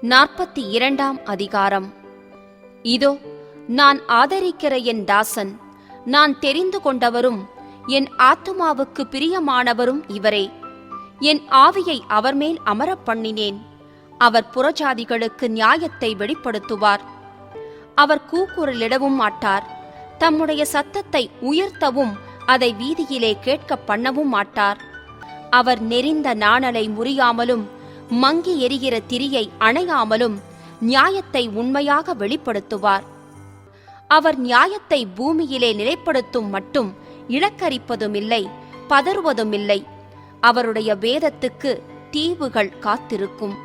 42ஆம் அதிகாரம். இதோ நான் ஆதரிக்கிற என் தாசன், நான் தெரிந்து கொண்டவரும் என் ஆத்துமாவுக்கு பிரியமானவரும் இவரே. என் ஆவியை அவர் மேல் அமரப் பண்ணினேன். அவர் புறஜாதிகளுக்கு நியாயத்தை வெளிப்படுத்துவார். அவர் கூக்குரலிடவும் மாட்டார். தம்முடைய சத்தத்தை உயர்த்தவும் அதை வீதியிலே கேட்கப் பண்ணவும் மாட்டார். அவர் நெரிந்த நாணலை முறியாமலும் மங்கி எரிகிற திரியை அணையாமலும் நியாயத்தை உண்மையாக வெளிப்படுத்துவார். அவர் நியாயத்தை பூமியிலே நிலைப்படுத்தும் மட்டும் இழக்கரிப்பதுமில்லை, பதறுவதுமில்லை. அவருடைய வேதத்துக்கு தீவுகள் காத்திருக்கும்.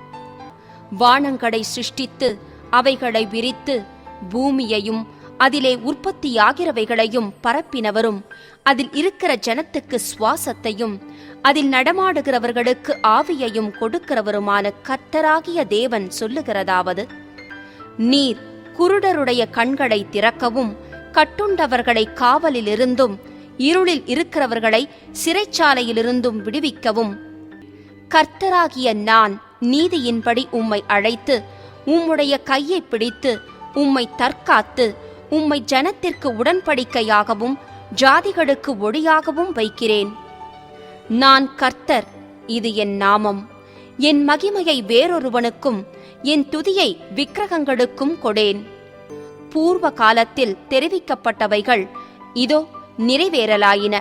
வானங்களை சிருஷ்டித்து அவைகளை விரித்து பூமியையும் அதிலே உற்பத்தியாகிறவைகளையும் பரப்பினவரும் அதில் இருக்கிற ஜனத்துக்கு சுவாசத்தையும் அதில் நடமாடுகிறவர்களுக்கு ஆவியையும் கொடுக்கிறவருமான கர்த்தராகிய தேவன் சொல்லுகிறதாவது: நீர் குருடருடைய கண்களை திறக்கவும் கட்டுண்டவர்களை காவலிலிருந்தும் இருளில் இருக்கிறவர்களை சிறைச்சாலையிலிருந்தும் விடுவிக்கவும் கர்த்தராகிய நான் நீதியின்படி உம்மை அழைத்து உம்முடைய கையை பிடித்து உம்மை தற்காத்து உம்மை ஜனத்திற்கு உடன்படிக்கையாகவும் ஜாதிகளுக்கு ஒளியாகவும் வைக்கிறேன். நான் கர்த்தர், இது என் நாமம். என் மகிமையை வேறொருவனுக்கும் என் துதியை விக்கிரகங்களுக்கும் கொடேன். பூர்வ காலத்தில் தெரிவிக்கப்பட்டவைகள் இதோ நிறைவேறலாயின.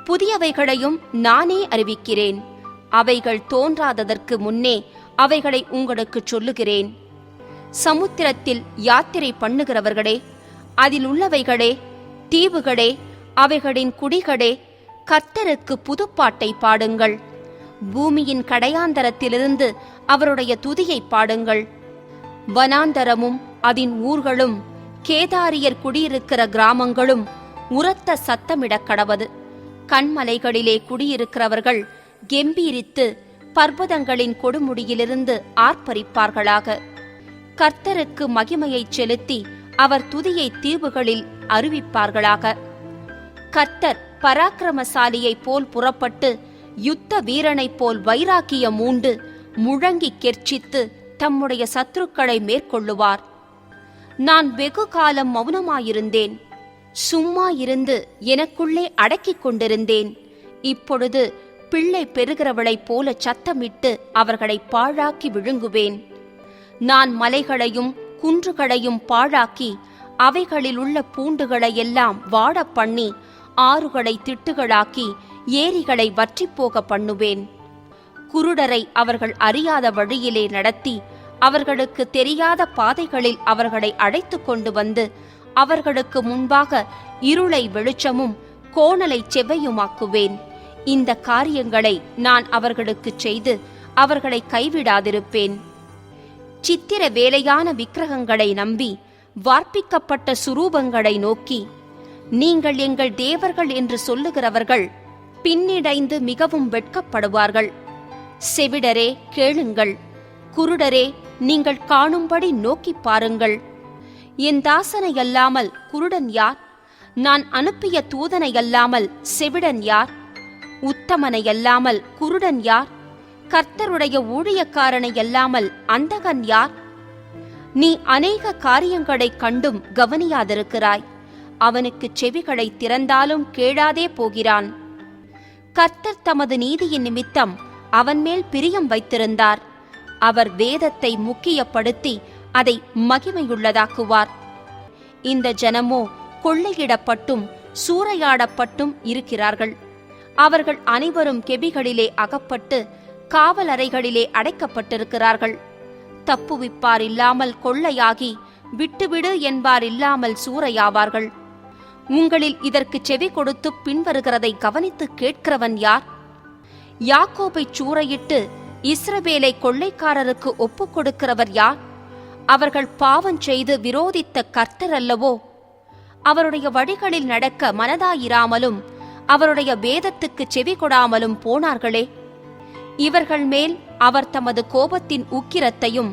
புதியவைகளையும் நானே அறிவிக்கிறேன். அவைகள் தோன்றாததற்கு முன்னே அவைகளை உங்களுக்கு சொல்லுகிறேன். சமுத்திரத்தில் யாத்திரை பண்ணுகிறவர்களே, அதில் உள்ளவைகளே, தீவுகளே, அவைகளின் குடிகளே, கர்த்தருக்கு புதுப்பாட்டை பாடுங்கள். பூமியின் கடையாந்தரத்திலிருந்து அவருடைய துதியை பாடுங்கள். வனாந்தரமும் அதன் ஊர்களும் கேதாரியர் குடியிருக்கிற கிராமங்களும் உரத்த சத்தமிடக் கடவது. கண்மலைகளிலே குடியிருக்கிறவர்கள் கெம்பீரித்து பர்வதங்களின் கொடுமுடியிலிருந்து ஆர்ப்பரிப்பார்களாக. கர்த்தருக்கு மகிமையைச் செலுத்தி அவர் துதியை தீவுகளில் அறிவிப்பார்களாக. கர்த்தர் பராக்கிரமசாலியைப் போல் புறப்பட்டு யுத்த வீரனைப் போல் வைராக்கியம் மூண்டு முழங்கி கெர்ச்சித்து தம்முடைய சத்துருக்களை மேற்கொள்ளுவார். நான் வெகு காலம் மௌனமாயிருந்தேன், சும்மா இருந்து எனக்குள்ளே அடக்கிக் கொண்டிருந்தேன். இப்பொழுது பிள்ளை பெறுகிறவளைப் போல சத்தமிட்டு அவர்களை பாழாக்கி விழுங்குவேன். நான் மலைகளையும் குன்றுகளையும் பாழாக்கி அவைகளிலுள்ள பூண்டுகளையெல்லாம் வாடப் பண்ணி ஆறுகளை திட்டுகளாக்கி ஏரிகளை வற்றிப்போக பண்ணுவேன். குருடரை அவர்கள் அறியாத வழியிலே நடத்தி அவர்களுக்கு தெரியாத பாதைகளில் அவர்களை அழைத்து கொண்டு வந்து அவர்களுக்கு முன்பாக இருளை வெளிச்சமும் கோணலை செவ்வையுமாக்குவேன். இந்த காரியங்களை நான் அவர்களுக்குச் செய்து அவர்களை கைவிடாதிருப்பேன். சித்திர வேலையான விக்கிரகங்களை நம்பி வார்ப்பிக்கப்பட்ட சுரூபங்களை நோக்கி நீங்கள் எங்கள் தேவர்கள் என்று சொல்லுகிறவர்கள் பின்னிடைந்து மிகவும் வெட்கப்படுவார்கள். செவிடரே கேளுங்கள், குருடரே நீங்கள் காணும்படி நோக்கி பாருங்கள். என் தாசனையல்லாமல் குருடன் யார்? நான் அனுப்பிய தூதனையல்லாமல் செவிடன் யார்? உத்தமனையல்லாமல் குருடன் யார்? கர்த்தருடைய ஊழியக்காரனையல்லாமல் அந்தகன் யார்? நீ அநேக காரியங்களைக் கண்டும் கவனியாதிருக்கிறாய். அவனுக்கு செவிகளை திறந்தாலும் கேளாதே போகிறான். கர்த்தர் தமது நீதியின் நிமித்தம் அவன் மேல் பிரியம் வைத்திருந்தார். அவர் வேதத்தை முக்கியப்படுத்தி அதை மகிமையுள்ளதாக்குவார். இந்த ஜனமோ கொள்ளையிடப்பட்டும் சூறையாடப்பட்டும் இருக்கிறார்கள். அவர்கள் அனைவரும் கெபிகளிலே அகப்பட்டு காவலறைகளிலே அடைக்கப்பட்டிருக்கிறார்கள். தப்புவிப்பார் இல்லாமல் கொள்ளையாகி விட்டுவிடு என்பார் இல்லாமல் சூறையாவார்கள். உங்களில் இதற்கு செவி கொடுத்து பின்வருகிறதை கவனித்து கேட்கிறவன் யார்? யாக்கோபை சூறையிட்டு இஸ்ரவேலை கொள்ளைக்காரருக்கு ஒப்புக் கொடுக்கிறவர் யார்? அவர்கள் பாவம் செய்து விரோதித்த கர்த்தர் அல்லவோ? அவருடைய வழிகளில் நடக்க மனதாயிராமலும் அவருடைய வேதத்துக்கு செவி கொடாமலும் போனார்களே. இவர்கள் மேல் அவர் தமது கோபத்தின் உக்கிரத்தையும்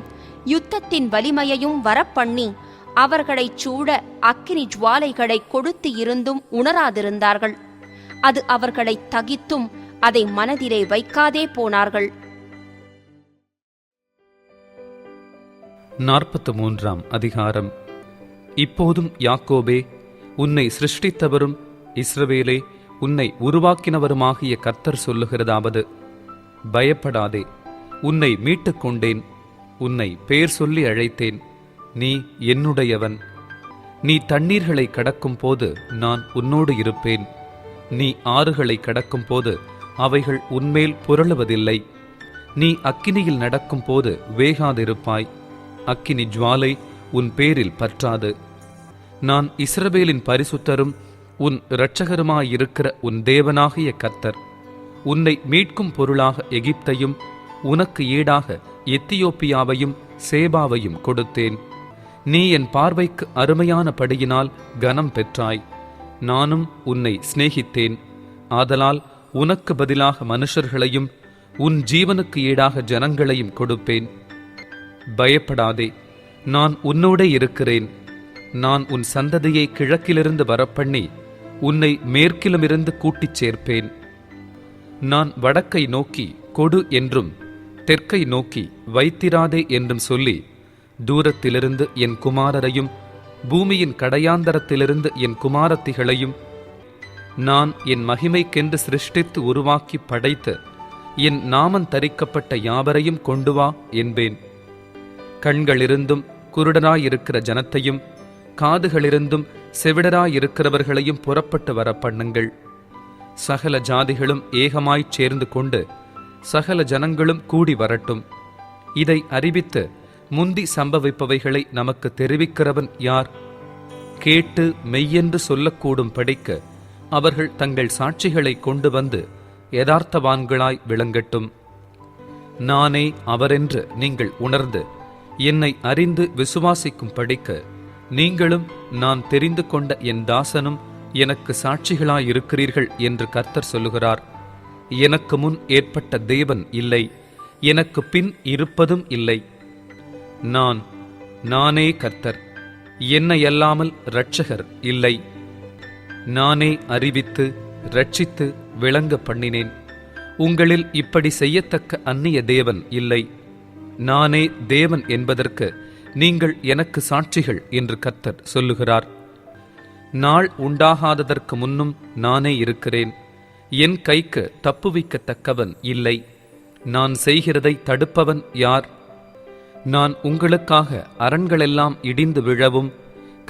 யுத்தத்தின் வலிமையையும் வரப்பண்ணி அவர்களைச் சூட அக்கினி ஜுவாலைகளை கொடுத்து இருந்தும் உணராதிருந்தார்கள். அது அவர்களை தகித்தும் அதை மனதிலே வைக்காதே போனார்கள். 43 அதிகாரம். இப்போதும் யாக்கோபே, உன்னை சிருஷ்டித்தவரும் இஸ்ரவேலே, உன்னை உருவாக்கினவருமாகிய கர்த்தர் சொல்லுகிறதாவது: பயப்படாதே, உன்னை மீட்டுக் கொண்டேன், உன்னை பேர் சொல்லி அழைத்தேன், நீ என்னுடையவன். நீ தண்ணீர்களை கடக்கும் போது நான் உன்னோடு இருப்பேன், நீ ஆறுகளை கடக்கும் போது அவைகள் உன்மேல் புரளுவதில்லை. நீ அக்கினியில் நடக்கும் போது வேகாதிருப்பாய், அக்கினி ஜுவாலை உன் பேரில் பற்றாது. நான் இஸ்ரவேலின் பரிசுத்தரும் உன் இரட்சகருமாயிருக்கிற உன் தேவனாகிய கர்த்தர். உன்னை மீட்கும் பொருளாக எகிப்தையும் உனக்கு ஈடாக எத்தியோப்பியாவையும் சேபாவையும் கொடுத்தேன். நீ என் பார்வைக்கு அருமையான படியினால் கனம் பெற்றாய். நானும் உன்னை சிநேகித்தேன், ஆதலால் உனக்கு பதிலாக மனுஷர்களையும் உன் ஜீவனுக்கு ஈடாக ஜனங்களையும் கொடுப்பேன். பயப்படாதே, நான் உன்னோடே இருக்கிறேன். நான் உன் சந்ததியை கிழக்கிலிருந்து வரப்பண்ணி உன்னை மேற்கிலுமிருந்து கூட்டிச் சேர்ப்பேன். நான் வடக்கை நோக்கி கொடு என்றும் தெற்கை நோக்கி வைத்திராதே என்றும் சொல்லி, தூரத்திலிருந்து என் குமாரரையும் பூமியின் கடையாந்தரத்திலிருந்து என் குமாரத்திகளையும் நான் என் மகிமைக்கென்று சிருஷ்டித்து உருவாக்கி படைத்து என் நாமம் தரிக்கப்பட்ட யாவரையும் கொண்டு வா என்பேன். கண்களிருந்தும் குருடராயிருக்கிற ஜனத்தையும் காதுகளிருந்தும் செவிடராயிருக்கிறவர்களையும் புறப்பட்டு வர பண்ணுங்கள். சகல ஜாதிகளும் ஏகமாய்ச் சேர்ந்து கொண்டு சகல ஜனங்களும் கூடி வரட்டும். இதை அறிவித்து முந்தி சம்பவிப்பவைகளை நமக்கு தெரிவிக்கிறவன் யார்? கேட்டு மெய்யென்று சொல்லக்கூடும் படிக்க அவர்கள் தங்கள் சாட்சிகளை கொண்டு வந்து யதார்த்தவான்களாய் விளங்கட்டும். நானே அவரென்று நீங்கள் உணர்ந்து என்னை அறிந்து விசுவாசிக்கும் படிக்க நீங்களும் நான் தெரிந்து கொண்ட என் தாசனும் எனக்கு சாட்சிகளாயிருக்கிறீர்கள் என்று கர்த்தர் சொல்லுகிறார். எனக்கு முன் ஏற்பட்ட தேவன் இல்லை, எனக்கு பின் இருப்பதும் இல்லை. நானே கர்த்தர், என்னை அல்லாமல் இரட்சகர் இல்லை. நானே அறிவித்து இரட்சித்து விளங்க பண்ணினேன். உங்களில் இப்படி செய்யத்தக்க அந்நிய தேவன் இல்லை. நானே தேவன் என்பதற்கு நீங்கள் எனக்கு சாட்சிகள் என்று கர்த்தர் சொல்லுகிறார். நாள் உண்டாகாததற்கு முன்னும் நானே இருக்கிறேன். என் கைக்கு தப்புவிக்கத்தக்கவன் இல்லை. நான் செய்கிறதை தடுப்பவன் யார்? நான் உங்களுக்காக அரண்களெல்லாம் இடிந்து விழவும்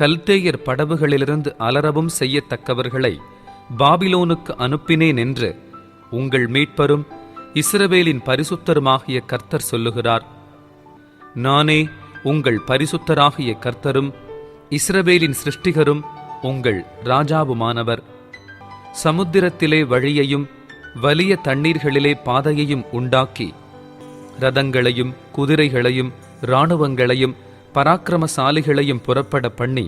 கல்தேயர் படவுகளிலிருந்து அலறவும் செய்யத்தக்கவர்களை பாபிலோனுக்கு அனுப்பினேன் என்று உங்கள் மீட்பரும் இஸ்ரவேலின் பரிசுத்தருமாகிய கர்த்தர் சொல்லுகிறார். நானே உங்கள் பரிசுத்தராகிய கர்த்தரும் இஸ்ரவேலின் சிருஷ்டிகரும் உங்கள் ராஜாவுமானவர். சமுத்திரத்திலே வழியையும் வலிய தண்ணீர்களிலே பாதையையும் உண்டாக்கி ரதங்களையும் குதிரைகளையும் இராணுவங்களையும் பராக்கிரமசாலிகளையும் புறப்பட பண்ணி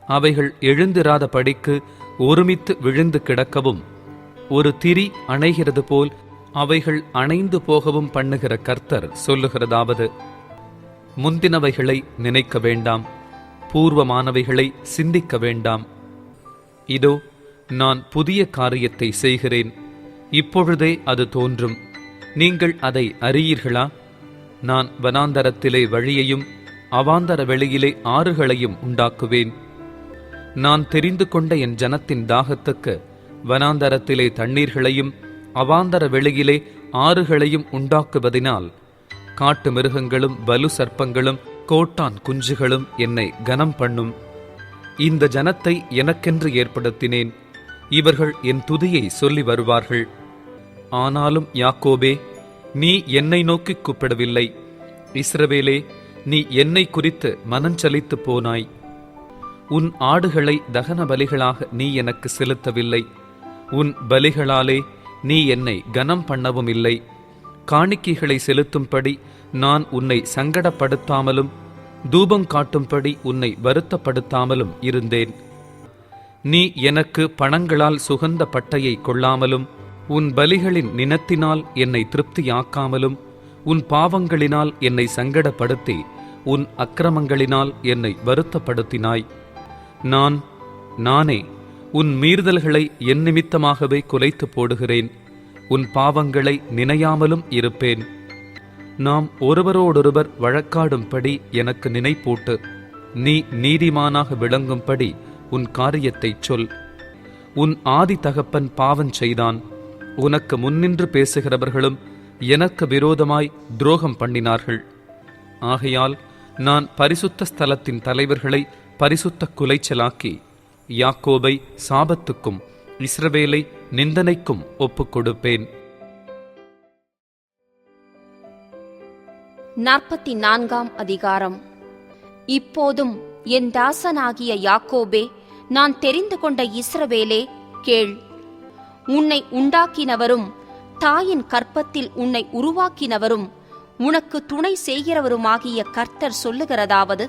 அவைகள் எழுந்திராத படிக்கு ஒருமித்து விழுந்து கிடக்கவும் ஒரு திரி அணைகிறது போல் அவைகள் அணைந்து போகவும் பண்ணுகிற கர்த்தர் சொல்லுகிறதாவது: முந்தினவைகளை நினைக்க வேண்டாம், பூர்வமானவைகளை சிந்திக்க வேண்டாம். இதோ நான் புதிய காரியத்தை செய்கிறேன், இப்பொழுதே அது தோன்றும். நீங்கள் அதை அறியீர்களா? நான் வனாந்தரத்திலே வழியையும் அவாந்தர வெளியிலே ஆறுகளையும் உண்டாக்குவேன். நான் தெரிந்து கொண்ட என் ஜனத்தின் தாகத்துக்கு வனாந்தரத்திலே தண்ணீர்களையும் அவாந்தர வெளியிலே ஆறுகளையும் உண்டாக்குவதினால் காட்டு மிருகங்களும் பலு சர்ப்பங்களும் கோட்டான் குஞ்சுகளும் என்னை கனம் பண்ணும். இந்த ஜனத்தை எனக்கென்று ஏற்படுத்தினேன், இவர்கள் என் துதியை சொல்லி வருவார்கள். ஆனாலும் யாக்கோபே, நீ என்னை நோக்கி கூப்பிடவில்லை. இஸ்ரவேலே, நீ என்னை குறித்து மனஞ்சலித்து போனாய். உன் ஆடுகளை தகன பலிகளாக நீ எனக்கு செலுத்தவில்லை. உன் பலிகளாலே நீ என்னை கனம் பண்ணவும் இல்லை. காணிக்கைகளை செலுத்தும்படி நான் உன்னை சங்கடப்படுத்தாமலும் தூபம் காட்டும்படி உன்னை வருத்தப்படுத்தாமலும் இருந்தேன். நீ எனக்கு பணங்களால் சுகந்த பட்டையை கொள்ளாமலும் உன் பலிகளின் நினத்தினால் என்னை திருப்தியாக்காமலும் உன் பாவங்களினால் என்னை சங்கடப்படுத்தி உன் அக்கிரமங்களினால் என்னை வருத்தப்படுத்தினாய். நானே உன் மீறுதல்களை என் நிமித்தமாகவே குலைத்து போடுகிறேன். உன் பாவங்களை நினையாமலும் இருப்பேன். நாம் ஒருவரோடொருவர் வழக்காடும்படி எனக்கு நினைப்பூட்டு. நீ நீதிமானாக விளங்கும்படி உன் காரியத்தைச் சொல். உன் ஆதி தகப்பன் பாவம் செய்தான். உனக்கு முன்னின்று பேசுகிறவர்களும் எனக்கு விரோதமாய் துரோகம் பண்ணினார்கள். ஆகையால் நான் பரிசுத்த ஸ்தலத்தின் தலைவர்களை பரிசுத்த குலைச்சலாக்கி யாக்கோபை சாபத்துக்கும் இஸ்ரவேலை நிந்தனைக்கும் ஒப்புக் கொடுப்பேன். 44ஆம் அதிகாரம். இப்போதும் என் தாசனாகிய யாக்கோபே, நான் தெரிந்து கொண்ட இஸ்ரவேலே, கேள். உன்னை உண்டாக்கினவரும் தாயின் கற்பத்தில் உன்னை உருவாக்கினவரும் உனக்கு துணை செய்கிறவருமாகிய கர்த்தர் சொல்லுகிறதாவது: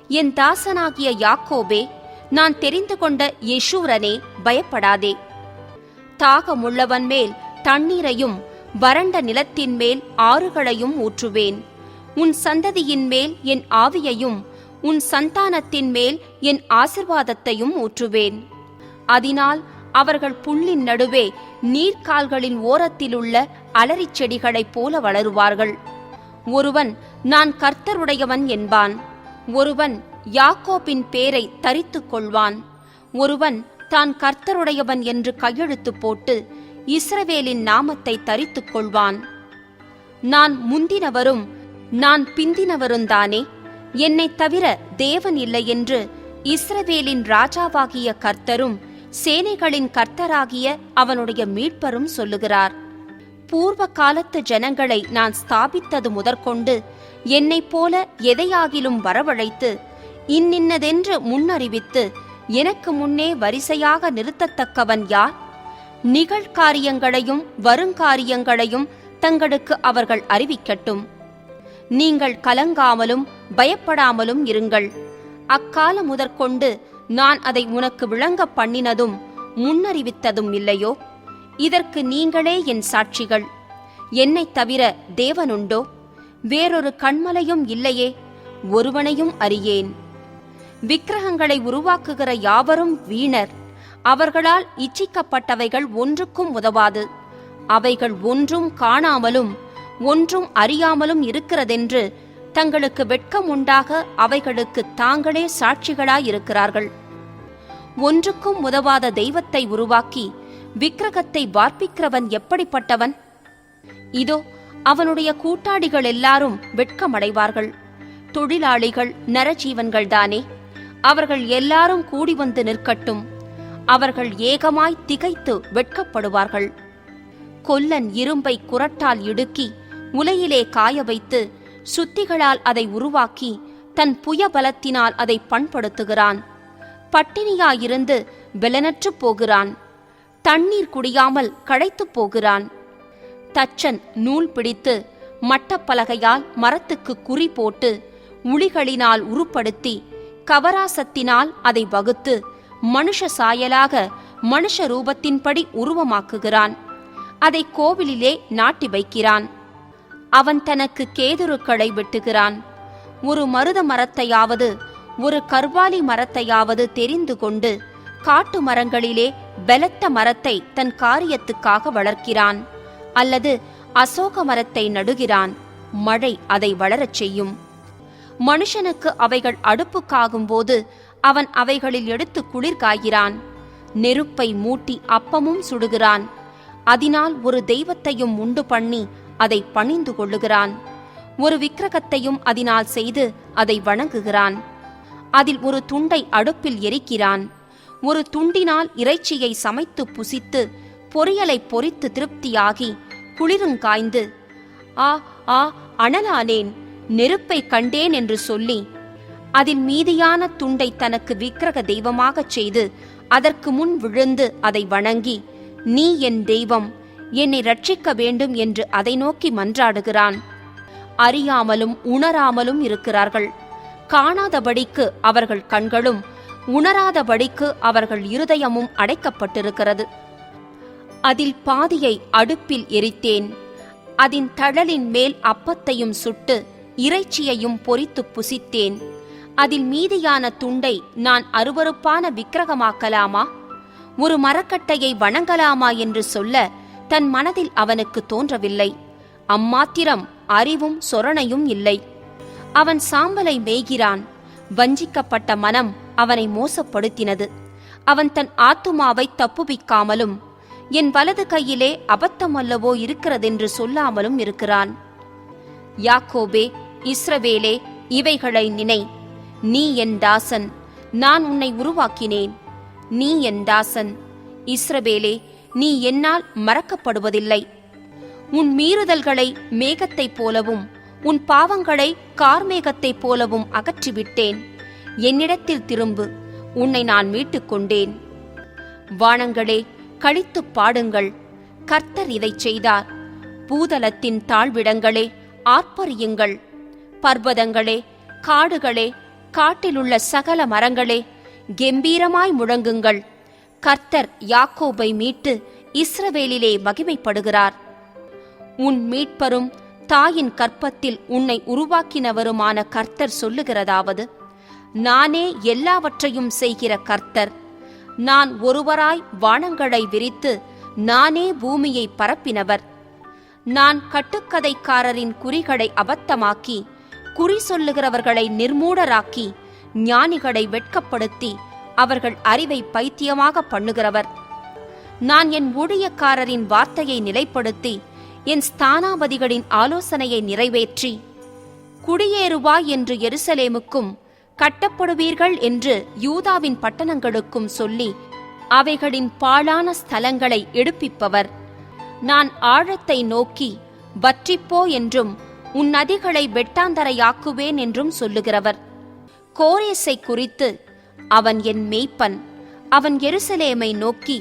என் தாசனாகிய யாக்கோபே, நான் தெரிந்து கொண்ட யெஷூரனே, பயப்படாதே. தாகமுள்ளவன் மேல் தண்ணீரையும் வறண்ட நிலத்தின் மேல் ஆறுகளையும் ஊற்றுவேன். உன் சந்ததியின் மேல் என் ஆவியையும் உன் சந்தானத்தின் மேல் என் ஆசிர்வாதத்தையும் ஊற்றுவேன். அதனால் அவர்கள் புல்லின் நடுவே நீர்க்கால்களின் ஓரத்திலுள்ள அலரிச் செடிகளைப் போல வளருவார்கள். ஒருவன் நான் கர்த்தருடையவன் என்பான். ஒருவன் யாக்கோபின் பேரை தரித்துக் கொள்வான். ஒருவன் தான் கர்த்தருடையவன் என்று கையெழுத்து போட்டு இஸ்ரவேலின் நாமத்தை தரித்துக் கொள்வான். நான் முந்தினவரும் நான் பிந்தினவருந்தானே, என்னைத் தவிர தேவன் இல்லை என்று இஸ்ரவேலின் ராஜாவாகிய கர்த்தரும் சேனைகளின் கர்த்தராகிய அவனுடைய மீட்பரும் சொல்லுகிறார். பூர்வ காலத்து ஜனங்களை நான் ஸ்தாபித்தது முதற்கொண்டு என்னைப் போல எதையாகிலும் வரவழைத்து இன்னின்னதென்று முன்னறிவித்து எனக்கு முன்னே வரிசையாக நிறுத்தத்தக்கவன் யார்? நிகழ்காரியங்களையும் வருங்காரியங்களையும் தங்களுக்கு அவர்கள் அறிவிக்கட்டும். நீங்கள் கலங்காமலும் பயப்படாமலும் இருங்கள். அக்கால முதற்கொண்டு நான் அதை உனக்கு விளங்க பண்ணினதும் முன்னறிவித்ததும் இல்லையோ? இதற்கு நீங்களே என் சாட்சிகள். என்னைத் தவிர தேவனுண்டோ? வேறொரு கண்மலையும் இல்லையே. ஒருவனையும் அறியேன். விக்கிரகங்களை உருவாக்குகிற யாவரும் வீணர். அவர்களால் இச்சிக்கப்பட்டவைகள் ஒன்றுக்கும் உதவாது. அவைகள் ஒன்றும் காணாமலும் ஒன்றும் அறியாமலும் இருக்கிறதென்று தங்களுக்கு வெட்கம் உண்டாக அவைகளுக்கு தாங்களே சாட்சிகளாயிருக்கிறார்கள். ஒன்றுக்கும் உதவாத தெய்வத்தை உருவாக்கி விக்கிரகத்தை வார்ப்பிக்கிறவன் எப்படிப்பட்டவன்? இதோ அவனுடைய கூட்டாளிகள் எல்லாரும் வெட்கமடைவார்கள். தொழிலாளிகள் நரஜீவன்கள்தானே. அவர்கள் எல்லாரும் கூடி வந்து நிற்கட்டும். அவர்கள் ஏகமாய் திகைத்து வெட்கப்படுவார்கள். கொல்லன் இரும்பை குறட்டால் இடுக்கி உலையிலே காய வைத்து சுத்திகளால் அதை உருவாக்கி தன் புயபலத்தினால் அதை பண்படுத்துகிறான். பட்டினியாயிருந்து பெலனற்று போகிறான். தண்ணீர் குடியாமல் களைத்துப் போகிறான். தச்சன் நூல் பிடித்து மட்டப்பலகையால் மரத்துக்கு குறி போட்டு உளிகளினால் உருப்படுத்தி கவராசத்தினால் அதை வகுத்து மனுஷ சாயலாக மனுஷ ரூபத்தின்படி உருவமாக்குகிறான். அதை கோவிலிலே நாட்டி வைக்கிறான். அவன் தனக்கு கேதுருக்களை வெட்டுகிறான். ஒரு மருத மரத்தையாவது ஒரு கர்வாலி மரத்தையாவது தெரிந்து கொண்டு காட்டு மரங்களிலே பலத்த மரத்தை தன் காரியத்துக்காக வளர்க்கிறான். அல்லது அசோக மரத்தை நடுகிறான். மழை அதை வளரச் செய்யும். மனுஷனுக்கு அவைகள் அடுப்புக்காகும்போது அவன் அவைகளில் எடுத்து குளிர் காய்கிறான். நெருப்பை மூட்டி அப்பமும் சுடுகிறான். அதனால் ஒரு தெய்வத்தையும் உண்டு பண்ணி அதை பணிந்து கொள்ளுகிறான். ஒரு விக்கிரகத்தையும் அதனால் செய்து அதை வணங்குகிறான். அதில் ஒரு துண்டை அடுப்பில் எரிக்கிறான். ஒரு துண்டினால் இறைச்சியை சமைத்து புசித்து பொரியலை பொரித்து திருப்தியாகி குளிருங்காய்ந்து ஆ ஆ அனலானேன், நெருப்பை கண்டேன் என்று சொல்லி அதில் மீதியான துண்டை தனக்கு விக்கிரக தெய்வமாகச் செய்து அதற்கு முன் விழுந்து அதை வணங்கி, நீ என் தெய்வம், என்னை ரட்சிக்க வேண்டும் என்று அதை நோக்கி மன்றாடுகிறான். அறியாமலும் உணராமலும் இருக்கிறார்கள். காணாதபடிக்கு அவர்கள் கண்களும் உணராதபடிக்கு அவர்கள் இருதயமும் அடைக்கப்பட்டிருக்கிறது. அதில் பாதியை அடுப்பில் எரித்தேன். அதன் தழலின் மேல் அப்பத்தையும் சுட்டு இறைச்சியையும் பொரித்து புசித்தேன். அதில் மீதியான துண்டை நான் அருவருப்பான விக்கிரகமாக்கலாமா? ஒரு மரக்கட்டையை வணங்கலாமா என்று சொல்ல தன் மனதில் அவனுக்கு தோன்றவில்லை. அம்மாத்திரம் அறிவும் சொரணையும் இல்லை. அவன் சாம்பலை மேய்கிறான். வஞ்சிக்கப்பட்ட மனம் அவனை மோசப்படுத்தினது. அவன் தன் ஆத்துமாவை தப்புவிக்காமலும் என் வலது கையிலே அபத்தம் அல்லவோ இருக்கிறதென்று சொல்லாமலும் இருக்கிறான். யாக்கோபே, இஸ்ரவேலே, இவைகளை நினை. நீ என் தாசன், நான் உன்னை உருவாக்கினேன். நீ என் தாசன். இஸ்ரவேலே, நீ என்னால் மறக்கப்படுவதில்லை. உன் மீறுதல்களை மேகத்தைப் போலவும் உன் பாவங்களை கார்மேகத்தைப் போலவும் அகற்றிவிட்டேன். என்னிடத்தில் திரும்பு, உன்னை நான் மீட்டுக் கொண்டேன். வானங்களே, களித்துப் பாடுங்கள், கர்த்தர் இதைச் செய்தார். பூதலத்தின் தாழ்விடங்களே, ஆர்ப்பரியுங்கள். பர்வதங்களே, காடுகளே, காட்டிலுள்ள சகல மரங்களே, கெம்பீரமாய் முழங்குங்கள். கர்த்தர் யாக்கோபை மீட்டு இஸ்ரவேலிலே மகிமைப்படுகிறார். உன் மீட்பரும் தாயின் கற்பத்தில் உன்னை உருவாக்கினவருமான கர்த்தர் சொல்லுகிறதாவது: நானே எல்லாவற்றையும் செய்கிற கர்த்தர். நான் ஒருவராய் வானங்களை விரித்து நானே பூமியை பரப்பினவர். நான் கட்டுக்கதைக்காரரின் குறிகளை அபத்தமாக்கி குறி சொல்லுகிறவர்களை நிர்மூடராக்கி ஞானிகளை வெட்கப்படுத்தி அவர்கள் அறிவை பைத்தியமாக பண்ணுகிறவர். நான் என் ஊழியக்காரரின் வார்த்தையை நிலைப்படுத்தி என் ஸ்தானாபதிகளின் ஆலோசனையை நிறைவேற்றி, குடியேறுவாய் என்று எருசலேமுக்கும் கட்டப்படுவீர்கள் என்று யூதாவின் பட்டணங்களுக்கும் சொல்லி அவைகளின் பாழான ஸ்தலங்களை எடுப்பிப்பவர். நான் ஆழத்தை நோக்கி வற்றிப்போ என்றும் உன் நதிகளை வெட்டாந்தரையாக்குவேன் என்றும் சொல்லுகிறவர். கோரேசை குறித்து, அவன் என் மேய்ப்பன், அவன் எருசலேமை நோக்கி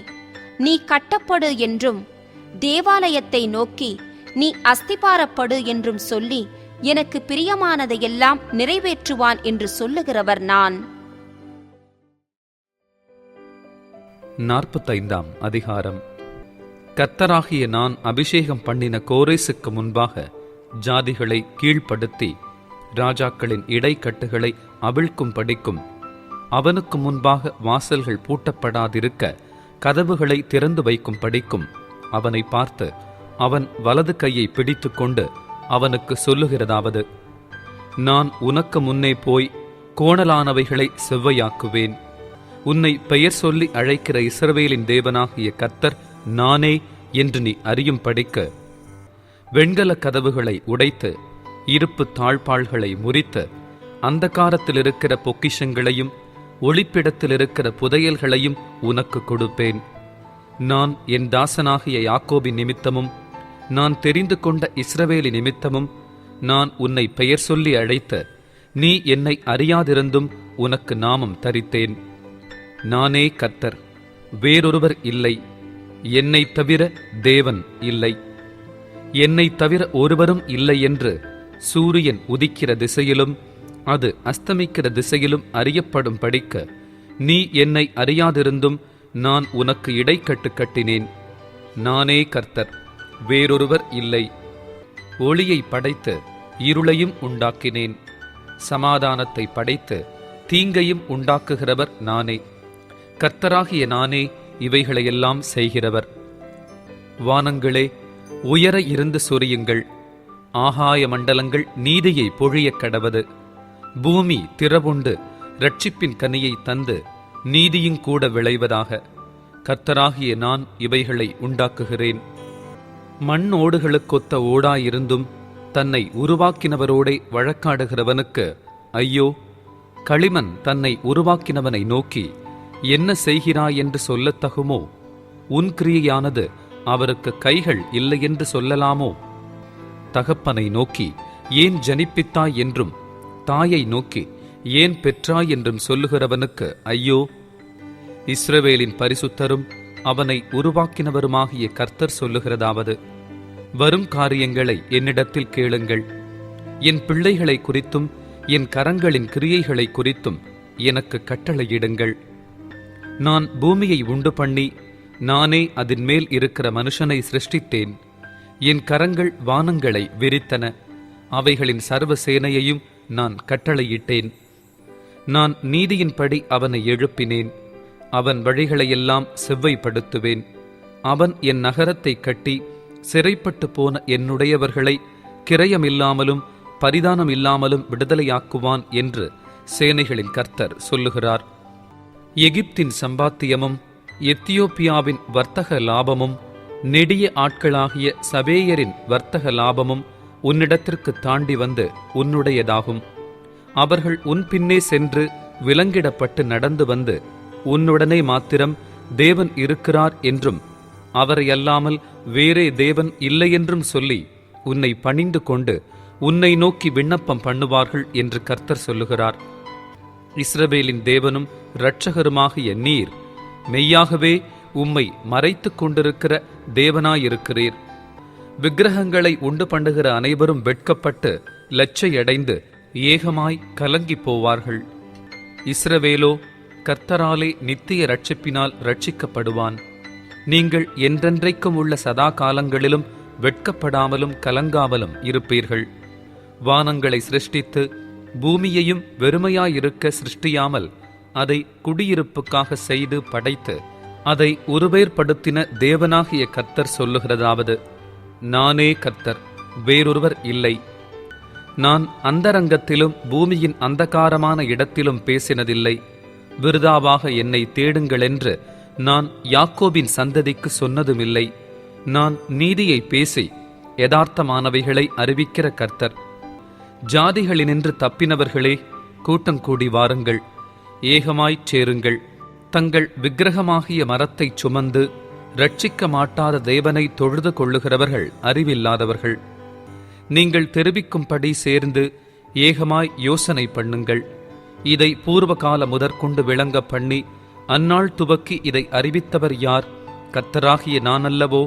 நீ கட்டப்படு என்றும் தேவாலயத்தை நோக்கி நீ அஸ்திபாரப்படு என்றும் சொல்லி எனக்கு பிரியமானதையெல்லாம் நிறைவேற்றுவான் என்று சொல்லுகிறவர் நான். 45ஆம் அதிகாரம். கர்த்தராகிய நான் அபிஷேகம் பண்ணின கோரேசுக்கு முன்பாக ஜாதிகளை கீழ்ப்படுத்தி ராஜாக்களின் இடைக்கட்டுகளை அவிழ்க்கும் படிக்கும் அவனுக்கு முன்பாக வாசல்கள் பூட்டப்படாதிருக்க கதவுகளை திறந்து வைக்கும் படிக்கும் அவனை பார்த்து அவன் வலது கையை பிடித்து கொண்டு அவனுக்கு சொல்லுகிறதாவது: நான் உனக்கு முன்னே போய் கோணலானவைகளை செவ்வையாக்குவேன். உன்னை பெயர் சொல்லி அழைக்கிற இஸ்ரவேலின் தேவனாகிய கர்த்தர் நானே என்று நீ அறியும் படிக்க வெண்கல கதவுகளை உடைத்து இருப்பு தாழ்பாள்களை முறித்து அந்தகாரத்தில் இருக்கிற பொக்கிஷங்களையும் ஒளிப்பிடத்தில் இருக்கிற புதையல்களையும் உனக்கு கொடுப்பேன். நான் என் தாசனாகிய யாக்கோபின் நிமித்தமும் நான் தெரிந்து கொண்ட இஸ்ரவேலி நிமித்தமும் நான் உன்னை பெயர் சொல்லி அழைத்த நீ என்னை அறியாதிருந்தும் உனக்கு நாமம் தரித்தேன். நானே கர்த்தர், வேறொருவர் இல்லை. என்னைத் தவிர தேவன் இல்லை. என்னைத் தவிர ஒருவரும் இல்லை என்று சூரியன் உதிக்கிற திசையிலும் அது அஸ்தமிக்கிற திசையிலும் அறியப்படும் படிக்க நீ என்னை அறியாதிருந்தும் நான் உனக்கு இடைக்கட்டு கட்டினேன். நானே கர்த்தர், வேறொருவர் இல்லை. ஒளியை படைத்து இருளையும் உண்டாக்கினேன். சமாதானத்தை படைத்து தீங்கையும் உண்டாக்குகிறவர் நானே. கர்த்தராகிய நானே இவைகளையெல்லாம் செய்கிறவர். வானங்களே, உயர இருந்து சொரியுங்கள். ஆகாய மண்டலங்கள் நீதியை பொழியக் கடவது. பூமி திறவுண்டு இரட்சிப்பின் கனியை தந்து நீதியும் கூட விளைவதாக. கர்த்தராகிய நான் இவைகளை உண்டாக்குகிறேன். மண் ஓடுகளுக்கொத்த ஓடாயிருந்தும் தன்னை உருவாக்கினவரோடே வழக்காடுகிறவனுக்கு ஐயோ! களிமண் தன்னை உருவாக்கினவனை நோக்கி என்ன செய்கிறாய் என்று சொல்லத்தகுமோ? உன் கிரியையானது அவருக்கு கைகள் இல்லையென்று சொல்லலாமோ? தகப்பனை நோக்கி ஏன் ஜனிப்பித்தாய் என்றும் தாயை நோக்கி ஏன் பெற்றாய் என்றும் சொல்லுகிறவனுக்கு ஐயோ! இஸ்ரவேலின் பரிசுத்தரும் அவனை உருவாக்கினவருமாகிய கர்த்தர் சொல்லுகிறதாவது: வரும் காரியங்களை என்னிடத்தில் கேளுங்கள். என் பிள்ளைகளை குறித்தும் என் கரங்களின் கிரியைகளை குறித்தும் எனக்கு கட்டளையிடுங்கள். நான் பூமியை உண்டு பண்ணி நானே அதன் மேல் இருக்கிற மனுஷனை சிருஷ்டித்தேன். என் கரங்கள் வானங்களை விரித்தன. அவைகளின் சர்வ சேனையையும் நான் கட்டளையிட்டேன். நான் நீதியின்படி அவனை எழுப்பினேன். அவன் வழிகளையெல்லாம் செவ்வைப்படுத்துவேன். அவன் என் நகரத்தை கட்டி சிறைப்பட்டு போன என்னுடையவர்களை கிரயமில்லாமலும் பரிதானம் இல்லாமலும் விடுதலையாக்குவான் என்று சேனைகளின் கர்த்தர் சொல்லுகிறார். எகிப்தின் சம்பாத்தியமும் எத்தியோப்பியாவின் வர்த்தக லாபமும் நெடிய ஆட்களாகிய சபேயரின் வர்த்தக லாபமும் உன்னிடத்திற்கு தாண்டி வந்து உன்னுடையதாகும். அவர்கள் உன் பின்னே சென்று விலங்கிடப்பட்டு நடந்து வந்து உன்னுடனே மாத்திரம் தேவன் இருக்கிறார் என்றும் அவரையல்லாமல் வேறே தேவன் இல்லையென்றும் சொல்லி உன்னை பணிந்து கொண்டு உன்னை நோக்கி விண்ணப்பம் பண்ணுவார்கள் என்று கர்த்தர் சொல்லுகிறார். இஸ்ரவேலின் தேவனும் இரட்சகருமாகிய நீர் மெய்யாகவே உம்மை மறைத்துக் கொண்டிருக்கிற தேவனாயிருக்கிறீர். விக்கிரகங்களை உண்டு பண்ணுகிற அனைவரும் வெட்கப்பட்டு லச்சையடைந்து ஏகமாய் கலங்கி போவார்கள். இஸ்ரவேலோ கர்த்தராலே நித்திய இரட்சிப்பினால் இரட்சிக்கப்படுவான். நீங்கள் என்றென்றைக்கும் உள்ள சதா காலங்களிலும் வெட்கப்படாமலும் கலங்காமலும் இருப்பீர்கள். வானங்களை சிருஷ்டித்து பூமியையும் வெறுமையாயிருக்க சிருஷ்டியாமல் அதை குடியிருப்புக்காக செய்து படைத்து அதை உருவேற்படுத்தின தேவனாகிய கர்த்தர் சொல்லுகிறதாவது, நானே கர்த்தர், வேறொருவர் இல்லை. நான் அந்தரங்கத்திலும் பூமியின் அந்தகாரமான இடத்திலும் பேசினதில்லை. விருதாவாக என்னை தேடுங்களென்று நான் யாக்கோபின் சந்ததிக்கு சொன்னதுமில்லை. நான் நீதியை பேசி யதார்த்தமானவைகளை அறிவிக்கிற கர்த்தர். ஜாதிகளினின்று தப்பினவர்களே, கூட்டம் கூடி வாருங்கள், ஏகமாய்ச் சேருங்கள். தங்கள் விக்கிரகமாகிய மரத்தை சுமந்து இரட்சிக்க மாட்டாத தேவனை தொழுது கொள்ளுகிறவர்கள் அறிவில்லாதவர்கள். நீங்கள் தெரிவிக்கும்படி சேர்ந்து ஏகமாய் யோசனை பண்ணுங்கள். இதை பூர்வகால முதற்கொண்டு விளங்க பண்ணி அந்நாள் துவக்கி இதை அறிவித்தவர் யார்? கர்த்தராகிய நான் அல்லவோ?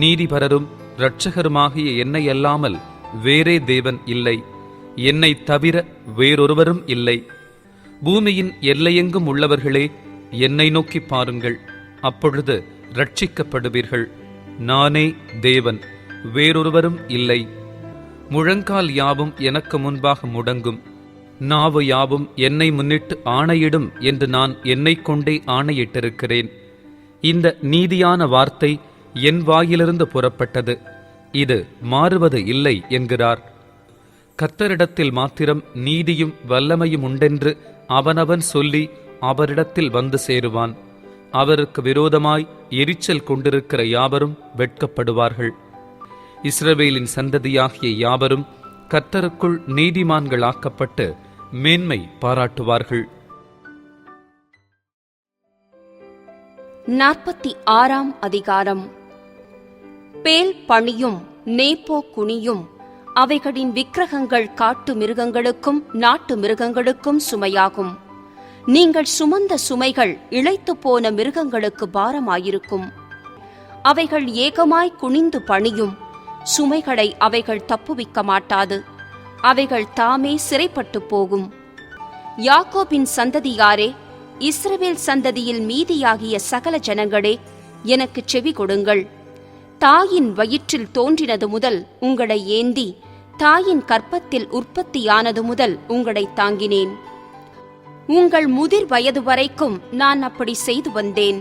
நீதிபரரும் இரட்சகருமாகிய என்னை அல்லாமல் வேறே தேவன் இல்லை. என்னை தவிர வேறொருவரும் இல்லை. பூமியின் எல்லையெங்கும் உள்ளவர்களே, என்னை நோக்கி பாருங்கள், அப்பொழுது இரட்சிக்கப்படுவீர்கள். நானே தேவன், வேறொருவரும் இல்லை. முழங்கால் யாவும் எனக்கு முன்பாக முடங்கும், நாவு யாவும் என்னை முன்னிட்டு ஆணையிடும் என்று நான் என்னைக் கொண்டே ஆணையிட்டிருக்கிறேன். இந்த நீதியான வார்த்தை என் வாயிலிருந்து புறப்பட்டது, இது மாறுவது இல்லை என்கிறார். கர்த்தரிடத்தில் மாத்திரம் நீதியும் வல்லமையும் உண்டென்று அவனவன் சொல்லி அவரிடத்தில் வந்து சேருவான். அவருக்கு விரோதமாய் எரிச்சல் கொண்டிருக்கிற யாவரும் வெட்கப்படுவார்கள். இஸ்ரவேலின் சந்ததியாகிய யாவரும் கர்த்தருக்குள் நீதிமான்களாக்கப்பட்டு மேன்மை பாராட்டுவார்கள். 46ஆம் அதிகாரம். பேல் பணியும் நேப்போ குனியும் அவைகளின் விக்கிரகங்கள் காட்டு மிருகங்களுக்கும் நாட்டு மிருகங்களுக்கும் சுமையாகும். நீங்கள் சுமந்த சுமைகள் இளைத்து போன மிருகங்களுக்கு பாரமாயிருக்கும். அவைகள் ஏகமாய் குனிந்து பணியும், சுமைகளை அவைகள் தப்புவிக்க மாட்டாது. அவைகள் தாமே சிறைப்பட்டு போகும். யாக்கோபின் சந்ததியாரே, இஸ்ரவேல் சந்ததியில் மீதியாகிய சகல ஜனங்களே, எனக்கு செவி கொடுங்கள். தாயின் வயிற்றில் தோன்றினது முதல் உங்களை ஏந்தி, தாயின் கற்பத்தில் உற்பத்தியானது முதல் உங்களை தாங்கினேன். உங்கள் முதிர் வயது வரைக்கும் நான் அப்படி செய்து வந்தேன்.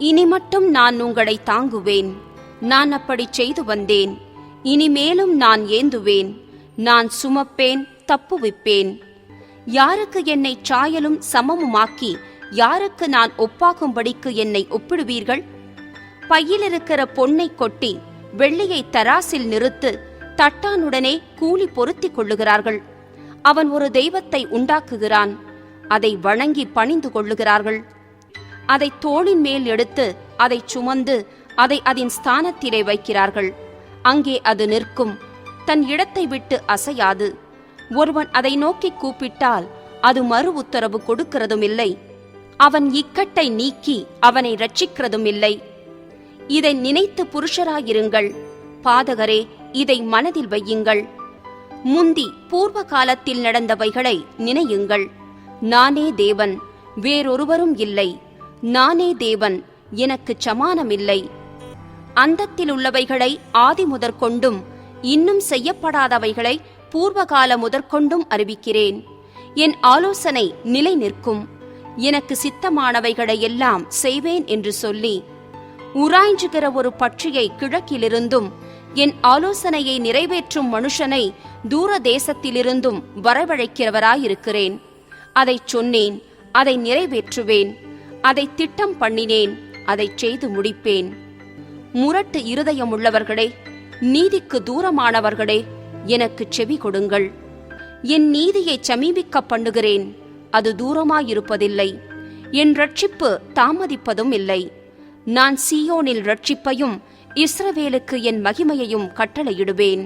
இனி மட்டும் நான் உங்களை தாங்குவேன். நான் அப்படி செய்து வந்தேன், இனிமேலும் நான் ஏந்துவேன். நான் சுமப்பேன், தப்புவிப்பேன். யாருக்கு என்னை சாயலும் சமமுமாக்கி யாருக்கு நான் ஒப்பாகும்படிக்கு என்னை ஒப்பிடுவீர்கள்? பையிலிருக்கிற பொன்னை கொட்டி வெள்ளியை தராசில் நிறுத்து தட்டானுடனே கூலி பொருத்திக் கொள்ளுகிறார்கள். அவன் ஒரு தெய்வத்தை உண்டாக்குகிறான், அதை வணங்கி பணிந்து கொள்ளுகிறார்கள். அதை தோளின் மேல் எடுத்து அதை சுமந்து அதை அதன் ஸ்தானத்திலே வைக்கிறார்கள். அங்கே அது நிற்கும், தன் இடத்தை விட்டு அசையாது. ஒருவன் அதை நோக்கி கூப்பிட்டால் அது மறு உத்தரவு கொடுக்கிறதும் இல்லை. அவன் இக்கட்டை நீக்கி அவனை இரட்சிக்கிறதும் இல்லை. இதை நினைத்து புருஷராயிருங்கள். பாதகரே, இதை மனதில் வையுங்கள். முந்தி பூர்வ காலத்தில் நடந்தவைகளை நினையுங்கள். நானே தேவன், வேறொருவரும் இல்லை. நானே தேவன், எனக்கு சமானமில்லை. அந்தத்தில் உள்ளவைகளை ஆதி முதற்கொண்டும் இன்னும் செய்யப்படாதவைகளை பூர்வகால முதற்கொண்டும் அறிவிக்கிறேன். என் ஆலோசனை நிலை நிற்கும். எனக்கு சித்தமானவைகளை எல்லாம் செய்வேன் என்று சொல்லி, உராய்ஞ்சுகிற ஒரு பட்சியை கிழக்கிலிருந்தும் என் ஆலோசனையை நிறைவேற்றும் மனுஷனை தூர தேசத்திலிருந்தும் வரவழைக்கிறவராயிருக்கிறேன். அதைச் சொன்னேன், அதை நிறைவேற்றுவேன். அதை திட்டம் பண்ணினேன், அதை செய்து முடிப்பேன். முரட்டு இருதயமுள்ளவர்களே, நீதிக்கு தூரமானவர்களே, எனக்கு செவி கொடுங்கள். என் நீதியை சமீபிக்க பண்ணுகிறேன், அது தூரமாயிருப்பதில்லை. என் இரட்சிப்பு தாமதிப்பதும் இல்லை. நான் சீயோனில் இரட்சிப்பையும் இஸ்ரவேலுக்கு என் மகிமையையும் கட்டளையிடுவேன்.